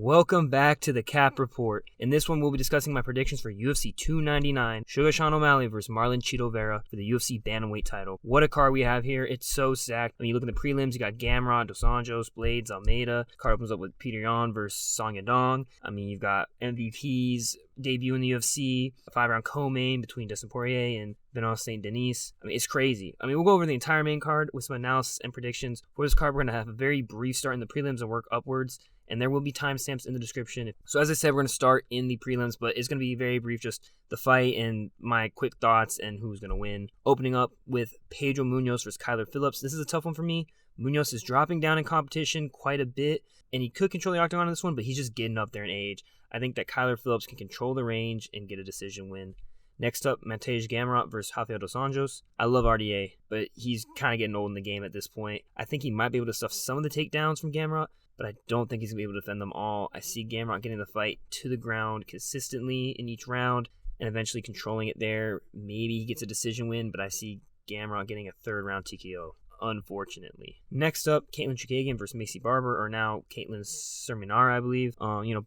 Welcome back to the Cap Report. In this one, we'll be discussing my predictions for UFC 299, Sugar Sean O'Malley versus Marlon Cheeto Vera for the UFC Bantamweight title. What a card we have here. It's so stacked. I mean, you look at the prelims, you got Gamrot, Dos Anjos, Blades, Almeida. The card opens up with Peter Yan versus Song Yadong. I mean, you've got MVP's debut in the UFC, a 5-round co-main between Dustin Poirier and St Denis. I mean, it's crazy. I mean, we'll go over the entire main card with some analysis and predictions. For this card, we're going to have a very brief start in the prelims and work upwards. And there will be timestamps in the description. So as I said, we're going to start in the prelims, but it's going to be very brief, just the fight and my quick thoughts and who's going to win. Opening up with Pedro Munoz versus Kyler Phillips. This is a tough one for me. Munoz is dropping down in competition quite a bit, and he could control the octagon in this one, but he's just getting up there in age. I think that Kyler Phillips can control the range and get a decision win. Next up, Matej Gamrot versus Rafael Dos Anjos. I love RDA, but he's kind of getting old in the game at this point. I think he might be able to stuff some of the takedowns from Gamrot, but I don't think he's going to be able to defend them all. I see Gamrot getting the fight to the ground consistently in each round and eventually controlling it there. Maybe he gets a decision win, but I see Gamrot getting a third-round TKO, unfortunately. Next up, Caitlin Chukagian versus Macy Barber, or now Caitlin Serminara, I believe.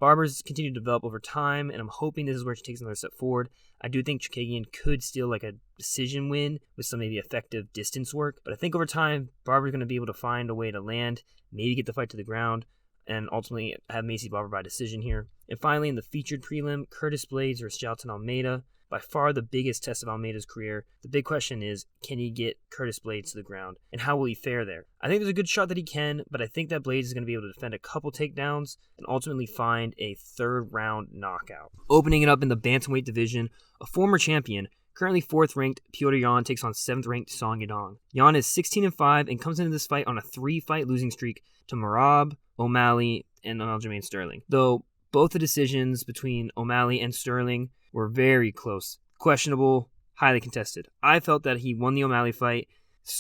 Barber's continued to develop over time, and I'm hoping this is where she takes another step forward. I do think Chukagian could steal like a decision win with some maybe effective distance work, but I think over time, Barber's going to be able to find a way to land, maybe get the fight to the ground, and ultimately have Macy Barber by decision here. And finally, in the featured prelim, Curtis Blades versus Jailton Almeida. By far the biggest test of Almeida's career. The big question is, can he get Curtis Blades to the ground? And how will he fare there? I think there's a good shot that he can, but I think that Blades is going to be able to defend a couple takedowns and ultimately find a third-round knockout. Opening it up in the bantamweight division, a former champion, currently 4th-ranked Petr Yan takes on 7th-ranked Song Yadong. Yan is 16-5 and comes into this fight on a 3-fight losing streak to Merab, O'Malley, and Aljamain Sterling. Though both the decisions between O'Malley and Sterling were very close, questionable, highly contested. I felt that he won the O'Malley fight.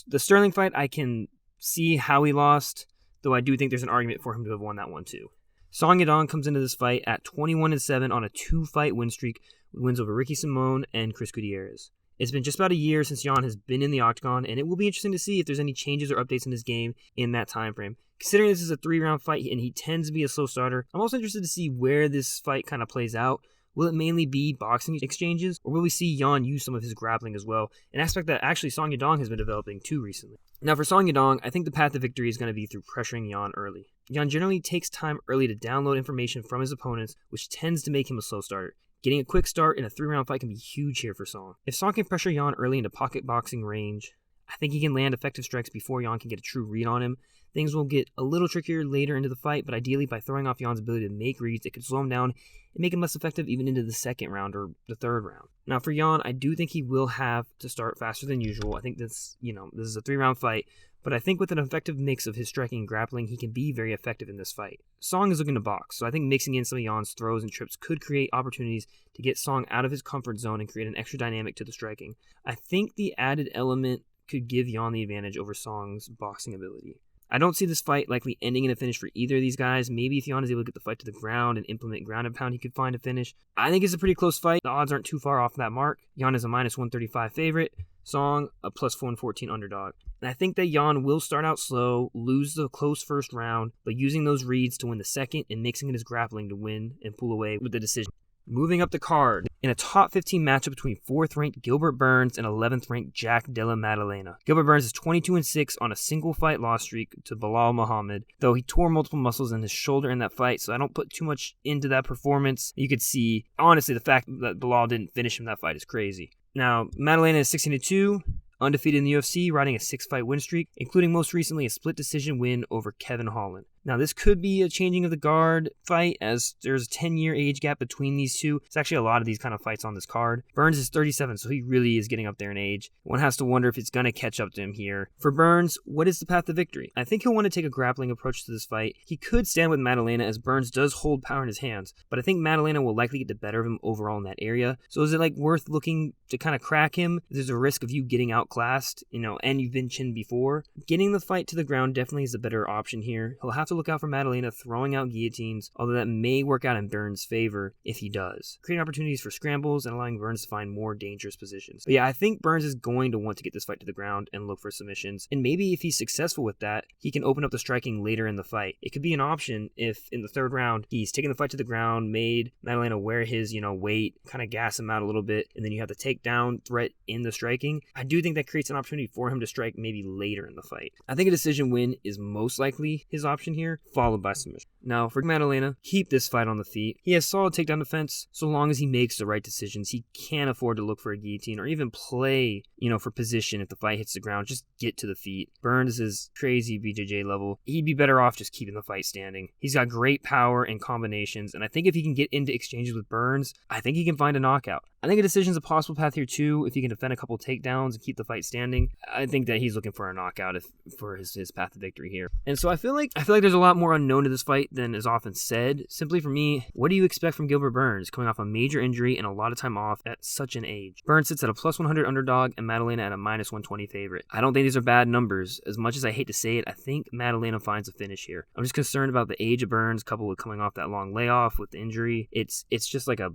The Sterling fight, I can see how he lost, though I do think there's an argument for him to have won that one too. Song Yadong comes into this fight at 21-7 on a 2-fight win streak with wins over Ricky Simón and Chris Gutierrez. It's been just about a year since Yan has been in the octagon, and it will be interesting to see if there's any changes or updates in his game in that time frame. Considering this is a 3-round fight and he tends to be a slow starter, I'm also interested to see where this fight kind of plays out. Will it mainly be boxing exchanges, or will we see Yan use some of his grappling as well? An aspect that actually Song Yadong has been developing too recently. Now for Song Yadong, I think the path to victory is going to be through pressuring Yan early. Yan generally takes time early to download information from his opponents, which tends to make him a slow starter. Getting a quick start in a 3-round fight can be huge here for Song. If Song can pressure Yan early into pocket boxing range, I think he can land effective strikes before Yan can get a true read on him. Things will get a little trickier later into the fight, but ideally by throwing off Yan's ability to make reads, it could slow him down and make him less effective even into the 2nd round or the 3rd round. Now for Yan, I do think he will have to start faster than usual. I think this is a 3-round fight, but I think with an effective mix of his striking and grappling, he can be very effective in this fight. Song is looking to box, so I think mixing in some of Yan's throws and trips could create opportunities to get Song out of his comfort zone and create an extra dynamic to the striking. I think the added element could give Yan the advantage over Song's boxing ability. I don't see this fight likely ending in a finish for either of these guys. Maybe if Yan is able to get the fight to the ground and implement ground and pound, he could find a finish. I think it's a pretty close fight. The odds aren't too far off that mark. Yan is a -135 favorite. Song, a +114 underdog. And I think that Yan will start out slow, lose the close first round, but using those reads to win the second and mixing in his grappling to win and pull away with the decision. Moving up the card, in a top 15 matchup between 4th-ranked Gilbert Burns and 11th-ranked Jack Della Maddalena. Gilbert Burns is 22-6 on a single-fight loss streak to Bilal Muhammad, though he tore multiple muscles in his shoulder in that fight, so I don't put too much into that performance. You could see, honestly, the fact that Bilal didn't finish him that fight is crazy. Now, Maddalena is 16-2. Undefeated in the UFC, riding a 6-fight win streak, including most recently a split decision win over Kevin Holland. Now, this could be a changing of the guard fight, as there's a 10-year age gap between these two. It's actually a lot of these kind of fights on this card. Burns is 37, so he really is getting up there in age. One has to wonder if it's going to catch up to him here. For Burns, what is the path to victory? I think he'll want to take a grappling approach to this fight. He could stand with Maddalena, as Burns does hold power in his hands, but I think Maddalena will likely get the better of him overall in that area. So is it worth looking to kind of crack him? There's a risk of you getting outclassed, and you've been chinned before. Getting the fight to the ground definitely is a better option here. He'll have to look out for Maddalena throwing out guillotines, although that may work out in Burns' favor if he does, creating opportunities for scrambles and allowing Burns to find more dangerous positions. But yeah, I think Burns is going to want to get this fight to the ground and look for submissions, and maybe if he's successful with that, he can open up the striking later in the fight. It could be an option if in the third round he's taking the fight to the ground, made Maddalena wear his, weight, kind of gas him out a little bit, and then you have the takedown threat in the striking. I do think that creates an opportunity for him to strike maybe later in the fight. I think a decision win is most likely his option here, followed by submission. Now, for Maddalena, keep this fight on the feet. He has solid takedown defense, so long as he makes the right decisions. He can't afford to look for a guillotine or even play, for position if the fight hits the ground. Just get to the feet. Burns is crazy BJJ level. He'd be better off just keeping the fight standing. He's got great power and combinations, and I think if he can get into exchanges with Burns, I think he can find a knockout. I think a decision is a possible path here too if he can defend a couple takedowns and keep the fight standing. I think that he's looking for a knockout for his path to victory here. And so I feel like there's a lot more unknown to this fight than is often said. Simply for me, what do you expect from Gilbert Burns coming off a major injury and a lot of time off at such an age? Burns sits at a plus 100 underdog and Maddalena at a minus 120 favorite. I don't think these are bad numbers. As much as I hate to say it, I think Maddalena finds a finish here. I'm just concerned about the age of Burns coupled with coming off that long layoff with the injury. It's just like a,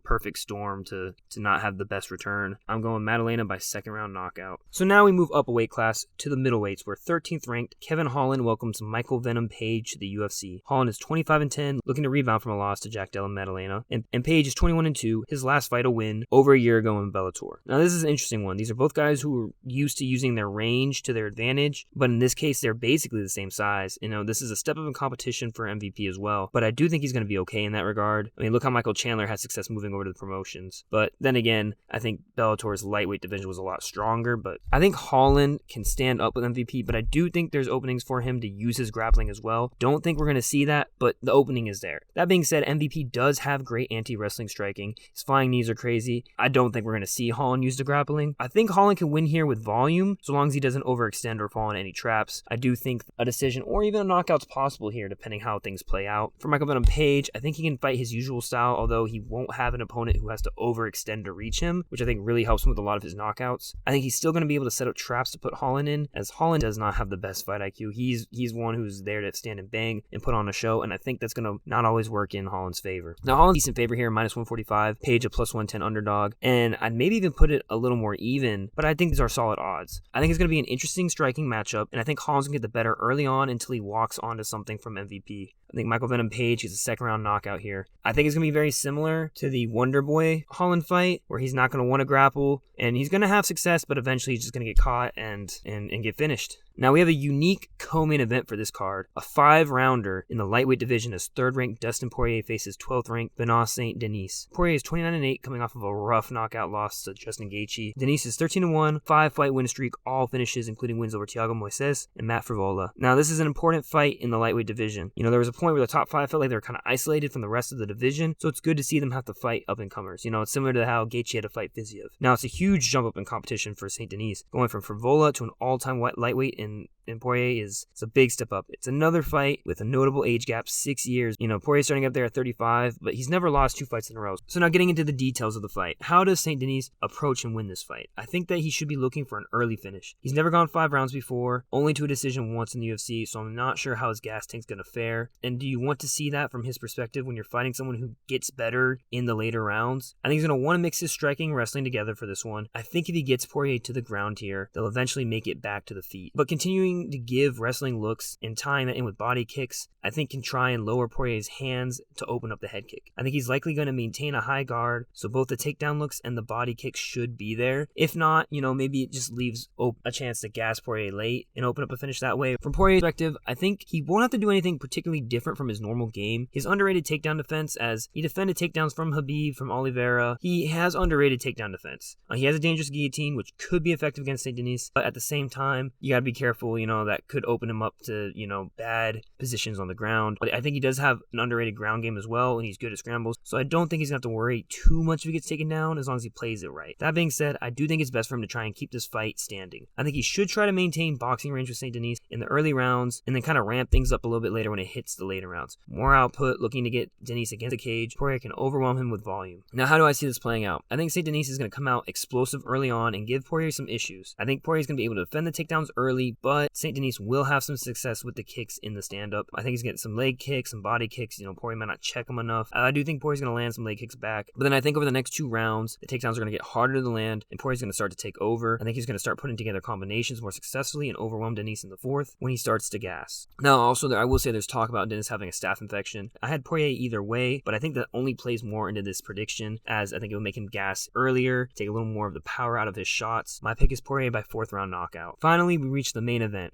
perfect storm to not have the best return. I'm going Maddalena by second round knockout. So now we move up a weight class to the middleweights where 13th ranked Kevin Holland welcomes Michael Venom Page to the UFC. Holland is 25-10, looking to rebound from a loss to Jack Della Maddalena, and Page is 21-2, his last fight a win over a year ago in Bellator. Now this is an interesting one. These are both guys who are used to using their range to their advantage, but in this case they're basically the same size. This is a step up in competition for MVP as well, but I do think he's going to be okay in that regard. I mean, look how Michael Chandler had success moving over to the promotions, but then again, I think Bellator's lightweight division was a lot stronger, but I think Holland can stand up with MVP, but I do think there's openings for him to use his grappling as well. Don't think we're going to see that, but the opening is there. That being said, MVP does have great anti-wrestling striking. His flying knees are crazy. I don't think we're going to see Holland use the grappling. I think Holland can win here with volume, so long as he doesn't overextend or fall into any traps. I do think a decision or even a knockout's possible here, depending how things play out. For Michael Venom Page, I think he can fight his usual style, although he won't have an opponent who has to overextend to reach him, which I think really helps him with a lot of his knockouts. I think he's still going to be able to set up traps to put Holland in, as Holland does not have the best fight IQ. He's one who's there to stand and bang and put on a show, and I think that's going to not always work in Holland's favor. Now, Holland's decent favor here, minus 145, Page a plus 110 underdog, and I'd maybe even put it a little more even, but I think these are solid odds. I think it's going to be an interesting striking matchup, and I think Holland's going to get the better early on until he walks onto something from MVP. I think Michael Venom Page gets a second round knockout here. I think it's going to be very similar to the Wonder Boy Holland fight, where he's not going to want to grapple, and he's going to have success, but eventually he's just going to get caught and get finished. Now we have a unique co-main event for this card, a 5-rounder in the lightweight division as 3rd-ranked Dustin Poirier faces 12th-ranked St Denis. Poirier is 29-8, coming off of a rough knockout loss to Justin Gaethje. Denis is 13-1, 5-fight win streak, all finishes, including wins over Thiago Moises and Matt Frivola. Now this is an important fight in the lightweight division. There was a point where the top 5 felt like they were kind of isolated from the rest of the division, so it's good to see them have to fight up-and-comers. It's similar to how Gaethje had to fight Fiziev. Now it's a huge jump up in competition for St Denis, going from Frivola to an all-time lightweight in Poirier it's a big step up. It's another fight with a notable age gap, 6 years. Poirier's starting up there at 35, but he's never lost 2 fights in a row. So now getting into the details of the fight. How does St Denis approach and win this fight? I think that he should be looking for an early finish. He's never gone 5 rounds before, only to a decision once in the UFC, so I'm not sure how his gas tank's going to fare. And do you want to see that from his perspective when you're fighting someone who gets better in the later rounds? I think he's going to want to mix his striking and wrestling together for this one. I think if he gets Poirier to the ground here, they'll eventually make it back to the feet. But continuing to give wrestling looks and tying that in with body kicks, I think can try and lower Poirier's hands to open up the head kick. I think he's likely going to maintain a high guard, so both the takedown looks and the body kicks should be there. If not, maybe it just leaves a chance to gas Poirier late and open up a finish that way. From Poirier's perspective, I think he won't have to do anything particularly different from his normal game. His underrated takedown defense, as he defended takedowns from Khabib, from Oliveira, he has underrated takedown defense. He has a dangerous guillotine, which could be effective against St Denis, but at the same time, you got to be careful, that could open him up to, bad positions on the ground. But I think he does have an underrated ground game as well, and he's good at scrambles, so I don't think he's going to have to worry too much if he gets taken down as long as he plays it right. That being said, I do think it's best for him to try and keep this fight standing. I think he should try to maintain boxing range with St Denis in the early rounds, and then kind of ramp things up a little bit later when it hits the later rounds. More output, looking to get Denis against the cage. Poirier can overwhelm him with volume. Now, how do I see this playing out? I think St Denis is going to come out explosive early on and give Poirier some issues. I think Poirier is going to be able to defend the takedowns early, O'Malley, but St Denis will have some success with the kicks in the stand-up. I think he's getting some leg kicks, some body kicks. Poirier might not check him enough. I do think Poirier's going to land some leg kicks back, but then I think over the next 2 rounds, the takedowns are going to get harder to land, and Poirier's going to start to take over. I think he's going to start putting together combinations more successfully and overwhelm Denis in the 4th when he starts to gas. Now, also, I will say there's talk about Denis having a staph infection. I had Poirier either way, but I think that only plays more into this prediction, as I think it will make him gas earlier, take a little more of the power out of his shots. My pick is Poirier by 4th round knockout. Finally, we reach the main event.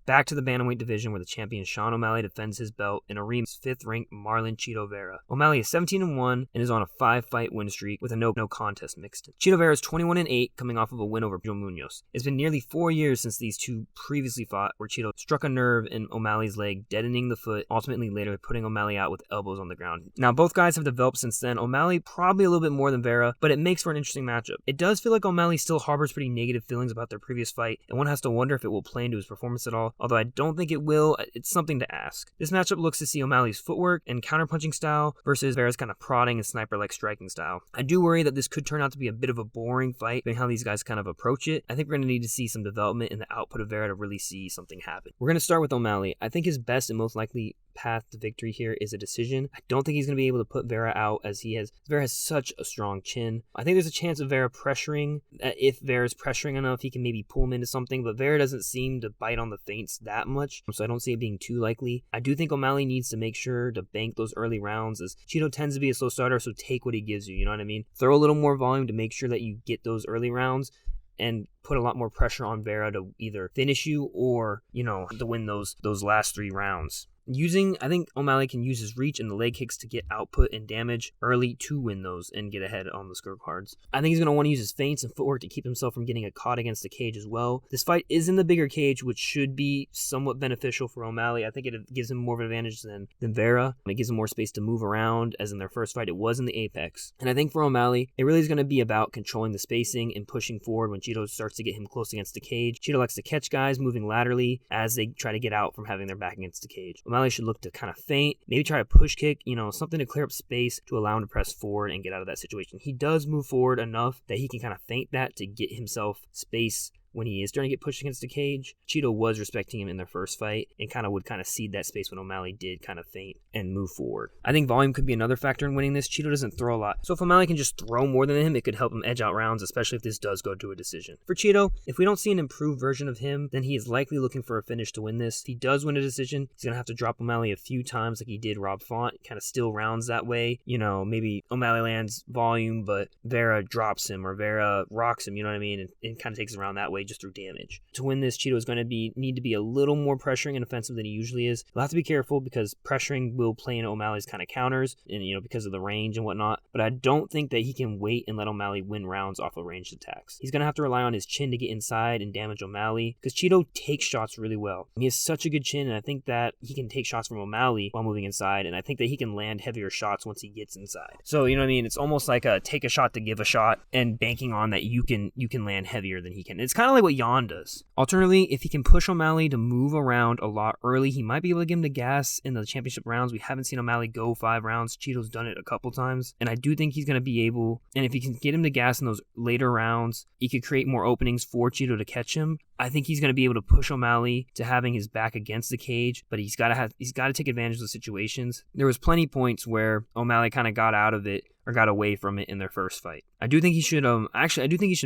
Back to the bantamweight division where the champion Sean O'Malley defends his belt in a rematch with 5th-ranked Marlon Chito Vera. O'Malley is 17-1 and is on a 5-fight win streak with a no contest mixed in. Chito Vera is 21-8, coming off of a win over Joe Munoz. It's been nearly 4 years since these two previously fought, where Chito struck a nerve in O'Malley's leg, deadening the foot, ultimately later putting O'Malley out with elbows on the ground. Now, both guys have developed since then. O'Malley probably a little bit more than Vera, but it makes for an interesting matchup. It does feel like O'Malley still harbors pretty negative feelings about their previous fight, and one has to wonder if it will play into his performance at all, although I don't think it will. It's something to ask. This matchup looks to see O'Malley's footwork and counterpunching style versus Vera's kind of prodding and sniper-like striking style. I do worry that this could turn out to be a bit of a boring fight, given how these guys kind of approach it. I think we're going to need to see some development in the output of Vera to really see something happen. We're going to start with O'Malley. I think his best and most likely path to victory here is a decision. I don't think he's going to be able to put Vera out, as Vera has such a strong chin. I think there's a chance of Vera pressuring. If Vera's pressuring enough, he can maybe pull him into something, but Vera doesn't seem to bite on the feints that much, so I don't see it being too likely. I do think O'Malley needs to make sure to bank those early rounds, as Chito tends to be a slow starter, so take what he gives you know what I mean? Throw a little more volume to make sure that you get those early rounds, and put a lot more pressure on Vera to either finish you or, to win those last 3 rounds. I think O'Malley can use his reach and the leg kicks to get output and damage early to win those and get ahead on the scorecards. I think he's going to want to use his feints and footwork to keep himself from getting caught against the cage as well. This fight is in the bigger cage, which should be somewhat beneficial for O'Malley. I think it gives him more of an advantage than Vera. It gives him more space to move around, as in their first fight it was in the apex. And I think for O'Malley, it really is going to be about controlling the spacing and pushing forward when Chito starts to get him close against the cage. Chito likes to catch guys moving laterally as they try to get out from having their back against the cage. O'Malley should look to kind of feint, maybe try to push kick, something to clear up space to allow him to press forward and get out of that situation. He does move forward enough that he can kind of feint that to get himself space when he is starting to get pushed against the cage. Chito was respecting him in their first fight and would cede that space when O'Malley did kind of feint and move forward. I think volume could be another factor in winning this. Chito doesn't throw a lot, so if O'Malley can just throw more than him, it could help him edge out rounds, especially if this does go to a decision. For Chito, if we don't see an improved version of him, then he is likely looking for a finish to win this. If he does win a decision, he's going to have to drop O'Malley a few times like he did Rob Font, steal rounds that way. Maybe O'Malley lands volume, but Vera drops him, or Vera rocks him, and kind of takes him around that way just through damage. To win this, Chito is going to need to be a little more pressuring and offensive than he usually is. He'll have to be careful because pressuring will play into O'Malley's counters, and because of the range and whatnot. But I don't think that he can wait and let O'Malley win rounds off of ranged attacks. He's going to have to rely on his chin to get inside and damage O'Malley, because Chito takes shots really well. He has such a good chin, and I think that he can take shots from O'Malley while moving inside, and I think that he can land heavier shots once he gets inside. So, it's almost like a take a shot to give a shot, and banking on that you can land heavier than he can. It's kind of like what Jan does. Alternatively, if he can push O'Malley to move around a lot early, he might be able to give him the gas in the championship rounds. We haven't seen O'Malley go 5 rounds. Chito's done it a couple times, and I do think he's going to be able, and if he can get him the gas in those later rounds, he could create more openings for Chito to catch him. I think he's going to be able to push O'Malley to having his back against the cage, but he's got to take advantage of the situations. There was plenty points where O'Malley kind of got out of it or got away from it in their first fight. I do think he should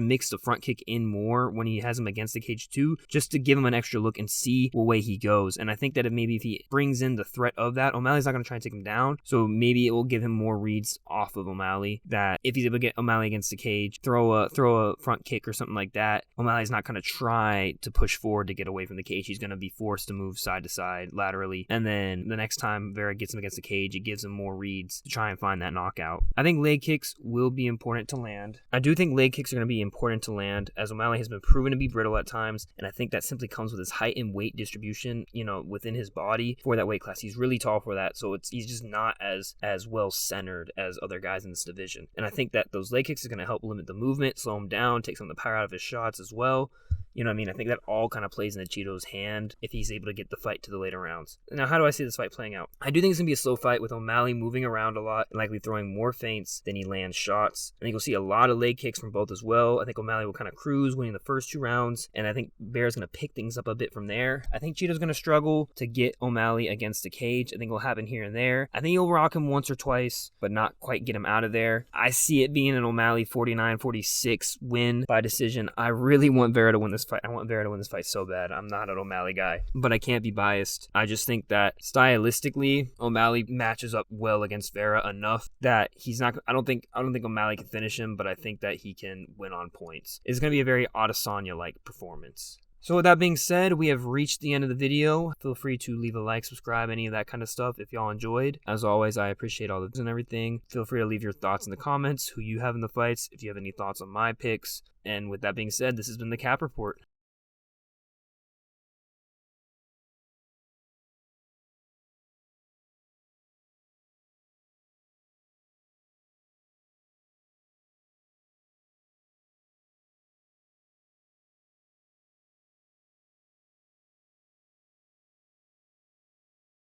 mix the front kick in more when he has him against the cage too, just to give him an extra look and see what way he goes. And I think that if he brings in the threat of that, O'Malley's not going to try and take him down, so maybe it will give him more reads off of O'Malley, that if he's able to get O'Malley against the cage, throw a front kick or something like that, O'Malley's not going to try to push forward to get away from the cage. He's going to be forced to move side to side laterally, and then the next time Vera gets him against the cage, it gives him more reads to try and find that knockout. I think leg kicks will be important to land. I do think leg kicks are going to be important to land, as O'Malley has been proven to be brittle at times, and I think that simply comes with his height and weight distribution, within his body for that weight class. He's really tall for that, so he's just not as well centered as other guys in this division. And I think that those leg kicks are going to help limit the movement, slow him down, take some of the power out of his shots as well. You know what I mean? I think that all kind of plays into Cheeto's hand if he's able to get the fight to the later rounds. Now, how do I see this fight playing out? I do think it's going to be a slow fight with O'Malley moving around a lot and likely throwing more feints than he lands shots. I think you'll see a lot of leg kicks from both as well. I think O'Malley will kind of cruise, winning the first 2 rounds, and I think Vera's going to pick things up a bit from there. I think Cheeto's going to struggle to get O'Malley against the cage. I think it'll happen here and there. I think he'll rock him once or twice, but not quite get him out of there. I see it being an O'Malley 49-46 win by decision. I really want Vera to win this fight. I want Vera to win this fight so bad. I'm not an O'Malley guy, but I can't be biased. I just think that stylistically, O'Malley matches up well against Vera enough that he's not. I don't think O'Malley can finish him, but I think that he can win on points. It's going to be a very Adesanya-like performance. So with that being said, we have reached the end of the video. Feel free to leave a like, subscribe, any of that kind of stuff if y'all enjoyed. As always, I appreciate all the views and everything. Feel free to leave your thoughts in the comments, who you have in the fights, if you have any thoughts on my picks. And with that being said, this has been the Cap Report.